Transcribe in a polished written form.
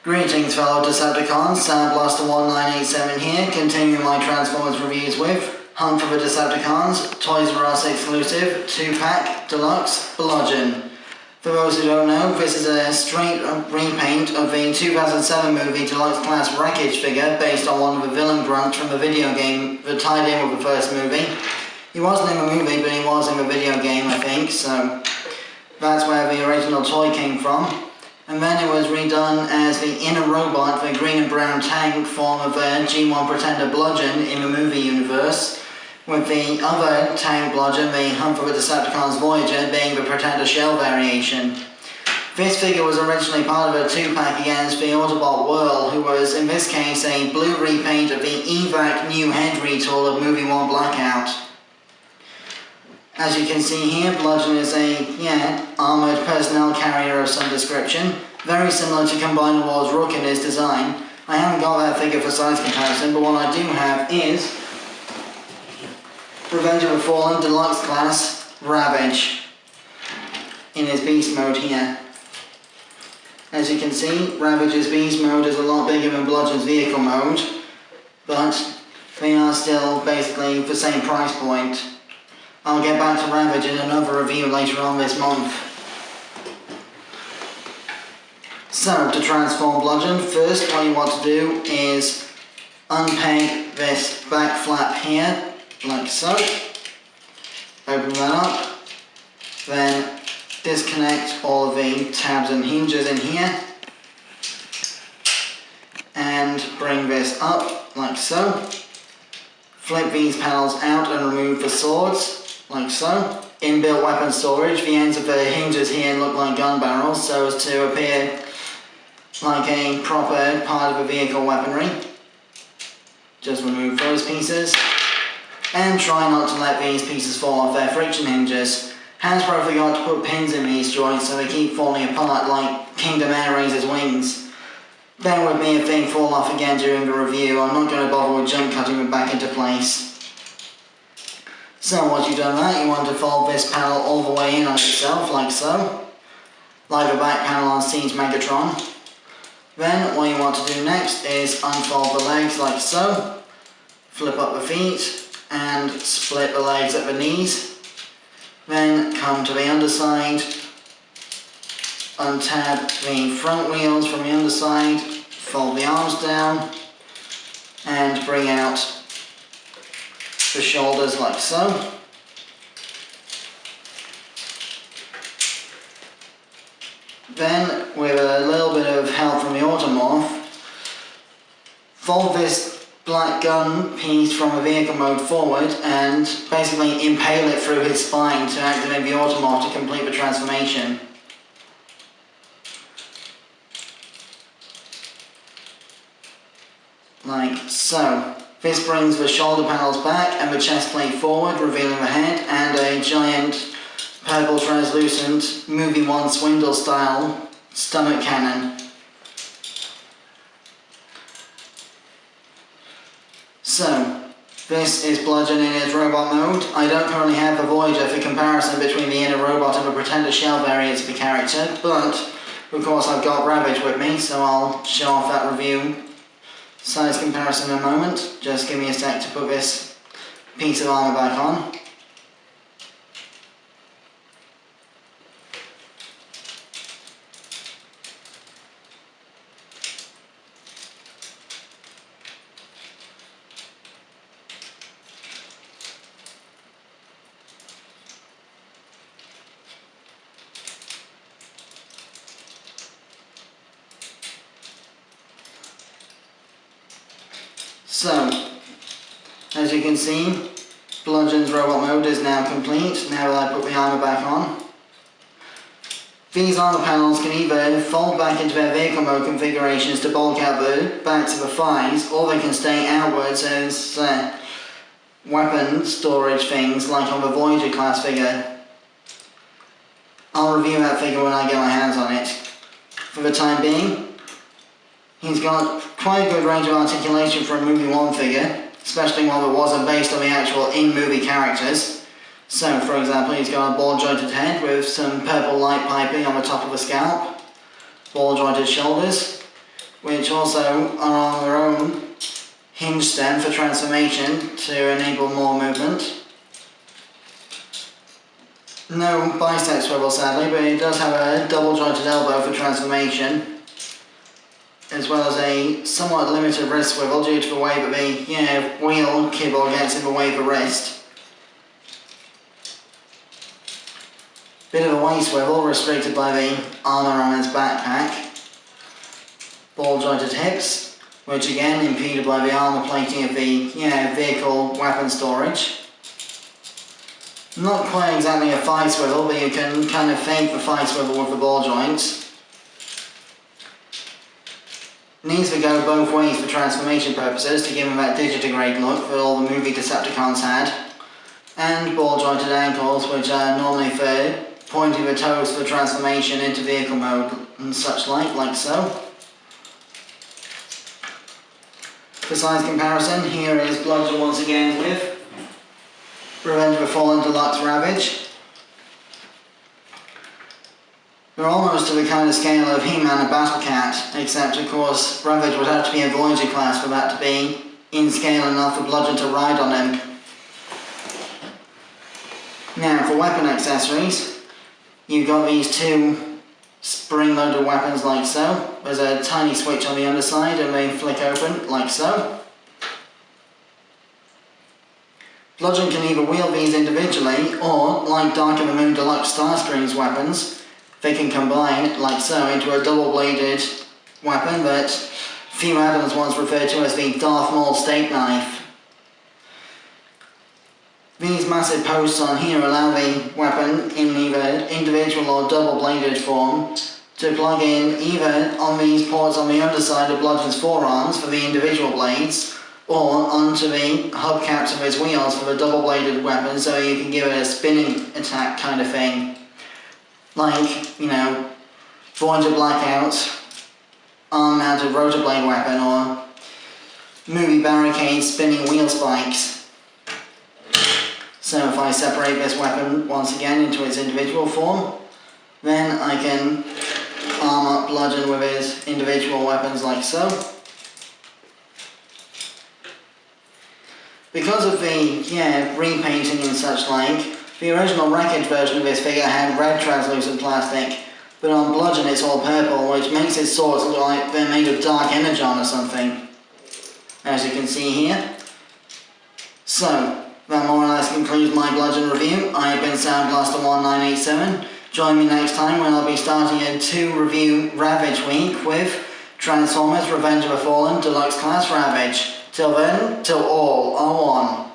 Greetings fellow Decepticons, Sandblaster1987 here, continuing my Transformers reviews with Hunt for the Decepticons, Toys R Us exclusive, 2-pack, Deluxe, Bludgeon. For those who don't know, this is a straight repaint of the 2007 movie Deluxe Class Wreckage figure based on one of the villain grunts from the video game that tied in with the first movie. He wasn't in the movie, but he was in the video game, I think, so that's where the original toy came from. And then it was redone as the inner robot, the green and brown tank form of the G1 Pretender Bludgeon in the movie universe, with the other tank Bludgeon, the Hunt for the Decepticons Voyager, being the Pretender shell variation. This figure was originally part of a 2-pack against the Autobot Whirl, who was in this case a blue repaint of the Evac new head retool of Movie 1 Blackout. As you can see here, Bludgeon is a, armoured personnel carrier of some description, very similar to Combined Wars Rook in his design. I haven't got that figure for size comparison, but what I do have is Revenge of the Fallen Deluxe Class Ravage in his beast mode here. As you can see, Ravage's beast mode is a lot bigger than Bludgeon's vehicle mode, but they are still basically the same price point. I'll get back to Ravage in another review later on this month. So, to transform Bludgeon, first what you want to do is unpeg this back flap here, like so. Open that up. Then disconnect all of the tabs and hinges in here. And bring this up, like so. Flip these panels out and remove the swords, like so. Inbuilt weapon storage. The ends of the hinges here look like gun barrels so as to appear like a proper part of a vehicle weaponry. Just remove those pieces. And try not to let these pieces fall off their friction hinges. Hasbro forgot to put pins in these joints so they keep falling apart like Kingdom Air Razor's wings. Bear with me if they fall off again during the review. I'm not going to bother with jump cutting them back into place. So once you've done that, you want to fold this panel all the way in on itself, like so. Like the back panel on Steam's Megatron. Then what you want to do next is unfold the legs like so. Flip up the feet and split the legs at the knees. Then come to the underside. Untab the front wheels from the underside. Fold the arms down. And bring out the shoulders like so. Then, with a little bit of help from the Automorph, fold this black gun piece from the vehicle mode forward and basically impale it through his spine to activate the Automorph to complete the transformation. Like so. This brings the shoulder panels back and the chest plate forward, revealing the head and a giant purple translucent Movie 1 Swindle style stomach cannon. So, this is Bludgeon in its robot mode. I don't currently have the Voyager for comparison between the inner robot and the Pretender shell variants of the character, but of course I've got Ravage with me, so I'll show off that review size comparison in a moment. Just give me a sec to put this piece of armour back on. So, as you can see, Bludgeon's robot mode is now complete, now that I put the armour back on. These armour panels can either fold back into their vehicle mode configurations to bulk out the backs of the thighs, or they can stay outwards as weapon storage things like on the Voyager class figure. I'll review that figure when I get my hands on it. For the time being, he's got quite a good range of articulation for a Movie 1 figure, especially one that wasn't based on the actual in-movie characters. So, for example, he's got a ball-jointed head with some purple light piping on the top of the scalp, ball-jointed shoulders, which also are on their own hinge stem for transformation to enable more movement. No bicep swivel sadly, but it does have a double jointed elbow for transformation, as well as a somewhat limited wrist swivel due to the way that the wheel kibble gets in the way of the wrist. Bit of a waist swivel restricted by the armour on its backpack. Ball jointed hips, which again impeded by the armour plating of the vehicle weapon storage. Not quite exactly a thigh swivel, but you can kind of fake the thigh swivel with the ball joints. Needs to go both ways for transformation purposes to give them that digitigrade look that all the movie Decepticons had. And ball jointed ankles, which are normally for pointing the toes for transformation into vehicle mode and such like so. For size comparison, here is Bludgeon once again with Revenge of the Fallen Deluxe Ravage. They're almost to the kind of scale of He-Man and Battlecat, except of course Ravage would have to be a Voyager class for that to be in scale enough for Bludgeon to ride on him. Now for weapon accessories, you've got these two spring-loaded weapons like so. There's a tiny switch on the underside and they flick open like so. Bludgeon can either wield these individually or, like Dark of the Moon Deluxe Starscream's weapons, they can combine like so into a double-bladed weapon that few Adams once referred to as the Darth Maul steak knife. These massive posts on here allow the weapon in either individual or double-bladed form to plug in either on these ports on the underside of Bludgeon's forearms for the individual blades, or onto the hubcaps of his wheels for the double-bladed weapon, so you can give it a spinning attack kind of thing. Like, Voyager Blackout, arm-mounted rotor blade weapon, or movie Barricade spinning wheel spikes. So if I separate this weapon once again into its individual form, then I can arm up Bludgeon with his individual weapons like so. Because of the, repainting and such like, the original Wreckage version of this figure had red translucent plastic, but on Bludgeon it's all purple, which makes his swords look like they're made of dark energon or something, as you can see here. So, that more or less concludes my Bludgeon review. I have been Soundblaster1987. Join me next time when I'll be starting a 2-review Ravage week with Transformers Revenge of the Fallen Deluxe Class Ravage. Till then, till all are one.